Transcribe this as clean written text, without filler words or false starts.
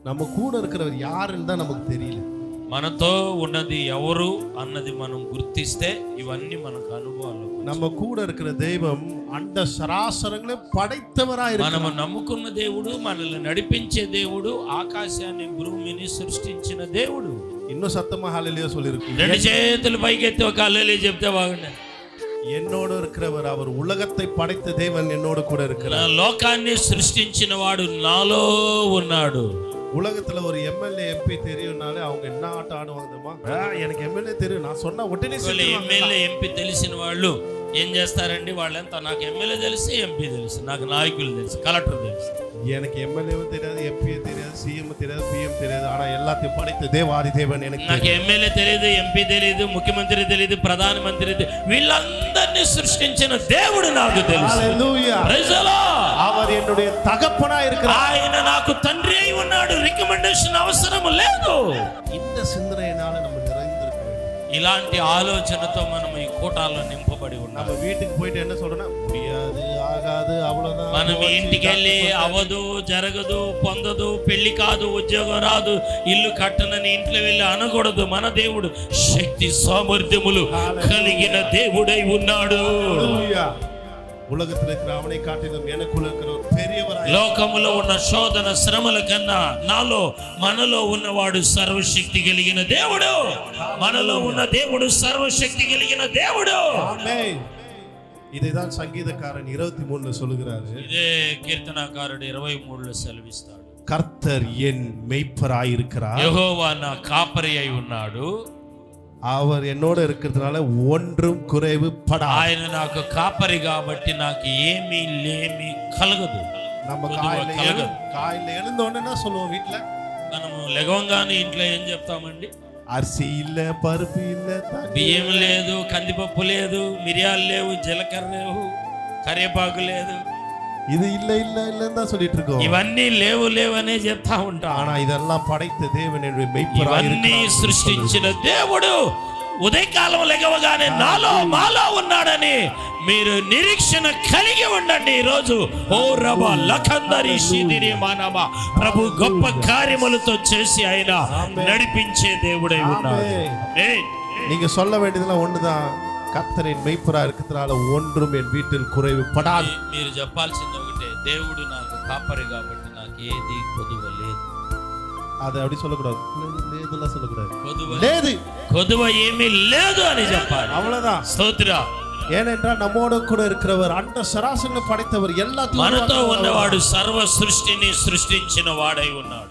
நம்ம கூட இருக்கிறவர் யாருன்னு தான் நமக்கு தெரியல. మనతో ఉన్నది ఎవరు అన్నది మనం గుర్తిస్తే ఇవన్నీ మనకు అనుభవాలు. நம்ம கூட இருக்கிற தெய்வம் అండ సరాసరంలో పడైతవరాయి మనము నమ్ముకున్న దేవుడు, మనల్ని నడిపించే దేవుడు, ఆకాశాన్ని భూమిని సృష్టించిన దేవుడు. ఇన్నో సత్తమ హల్లెలూయా சொல்லிருக்கு. రెండు చేతులు పైకెత్తి ఒక హల్లెలూయా చెప్తే బాగుండే. என்னோடு இருக்கிறவர், அவர் உலகத்தை படைத்த தேவன் என்னோடு கூட இருக்கிறார். లోకాన్ని సృష్టించిన వాడు నాలో ఉన్నాడు. உலகத்துல ஒரு எம்எல்ஏ எம்பி தெரியும்னாலே அவங்க என்ன ஆட்டம் ஆடுவாங்கம்மா, எனக்கு எம்எல்ஏ தெரியும் நான் சொன்னா உடனே ఎమ్మెల్యే ఎంపీ తెలిసిన వాళ్ళు ఏం చేస్తారండి, వాళ్ళంతా నాకు ఎమ్మెల్యే తెలుసు, ఎంపీ తెలుసు, నాకు నాయకులు తెలుసు, కలెక్టర్ తెలుసు. எனக்கு எம்எல்ஏவும் தெரியாது, எம்பியும் தெரியாது, சிஎம் தெரியாது, பிஎம் தெரியாது, ஆனா எல்லாத்தையும் படைத்த தேவாதி தேவன் எனக்கு. నాకు ఎమ్మెల్యే తెలియదు, ఎంపీ తెలియదు, ముఖ్యమంత్రి తెలియదు, ప్రధానమంత్రి వీళ్ళందరినీ సృష్టించిన దేవుడు నాకు తెలుసు. హల్లెలూయా. Praise the lord. அவர் என்னுடைய தகப்பனா இருக்கிறார். ఆయన నాకు తండ్రి అయి ఉన్నాడు. రికమెండేషన్ అవసరం లేదు. இந்த சிந்தனையினால நம்ம நிறைந்திருக்கிறோம். ఇలాంటి ఆలోచనతో మనం ఈ కూటాల్లో నింపబడి ఉన్నాం. நம்ம வீட்டுக்கு போயிட்டு என்ன சொல்றோம்னா, முடியாது, ఆగాదు, అవ్వలేదు. మనం ఇంటికి వెళ్ళి అవదు, జరగదు, పొందదు, పెళ్లి కాదు, ఉద్యోగం రాదు, ఇల్లు కట్టనని ఇంట్లో వెళ్ళి అనకూడదు. మన దేవుడు శక్తి సామర్థ్యములు కలిగిన దేవుడై ఉన్నాడు. உலகத்தில் இருக்கிற அவனை காட்டிலும் எனக்குள்ள இருக்கிற பெரியவராய், లోకములో ఉన్న శోధన శ్రమల కన్నా నాలో మనలో ఉన్నవాడు సర్వశక్తి కలిగిన దేవుడు. మనలో ఉన్న దేవుడు సర్వశక్తి కలిగిన దేవుడు. ఆమేన్. ఇదేதான் సంగీతకారன் 23 சொல்லுகிறாரு. ఇదే కీర్తనకారుడు 23లో సెలవిస్తాడు. కర్తర్ ఎన్ మెய்ப்பராய் இருக்கிறார். యెహోవా నా కాపరి అయి ఉన్నాడు. அவர் என்னோட இருக்கிறதுனால ஒன்றும் குறைவு படாது. ఆయన నాకు కాపరి కాబట్టి నాకు ఏమీ లేమి కలగదు. நம்ம காலையில எழுந்த உடனே என்ன சொல்லுவோம் வீட்ல? మనము లెగవంగానే ఇంట్లో ఏం చెప్తామండి? అరిసి இல்ல, పరుపు இல்ல, బియ్యం లేదు, కందిపప్పు లేదు, మిరియాలు లేవు, జీలకర్ర లేవు, కరివేపాకు లేదు, இது இல்ல இல்ல இல்லன்னு தான் சொல்லிட்டு இருக்கோம். ఇవన్నీ లేవు లేవనే చెప్తా ఉంటాం. ஆனா இதெல்லாம் படைத்த தேவன் என்னுடைய மெய்ப்பராய் ఇవన్నీ సృష్టించిన దేవుడు ఉదయకాలం లెగవగానే నాలో మాలో ఉన్నాడని మీరు నిరీక్షణ కలిగి ఉండండి. ఈరోజు ఓ రబ లఖందరి శిదిరి మానవ ప్రభు గొప్ప కార్యములతో చేసి ఆయన నడిపించే దేవుడై ఉన్నాడు. நீங்க சொல்ல வேண்டியதெல்லாம் ஒண்ணுதான், కర్తరిన్ మెய்ப்பరాய் இருக்கிறதுனால ஒன்றும் என் வீட்டில் குறைவு படாது. మీరు చెప్పాల్సింది ఒకటే, దేవుడు నాకు కాపరి కాబట్టి నాకు ఏది కొదువ లేదు. அது அப்படி சொல்லக்கூடாது, లేదుலாம் சொல்லக்கூடாது, లేదు కొదువ ఏమీ లేదు అని చెప్పాలి. அவ்வளவுதான். స్తోత్రం. ஏனென்றால் நம்மோடு கூட இருக்கிறவர் அண்ட சராசரங்களை படைத்தவர், எல்லாத்தையும் మనతో ఉన్నవాడు సర్వ సృష్టిని సృష్టించిన వాడై ఉన్నాడు.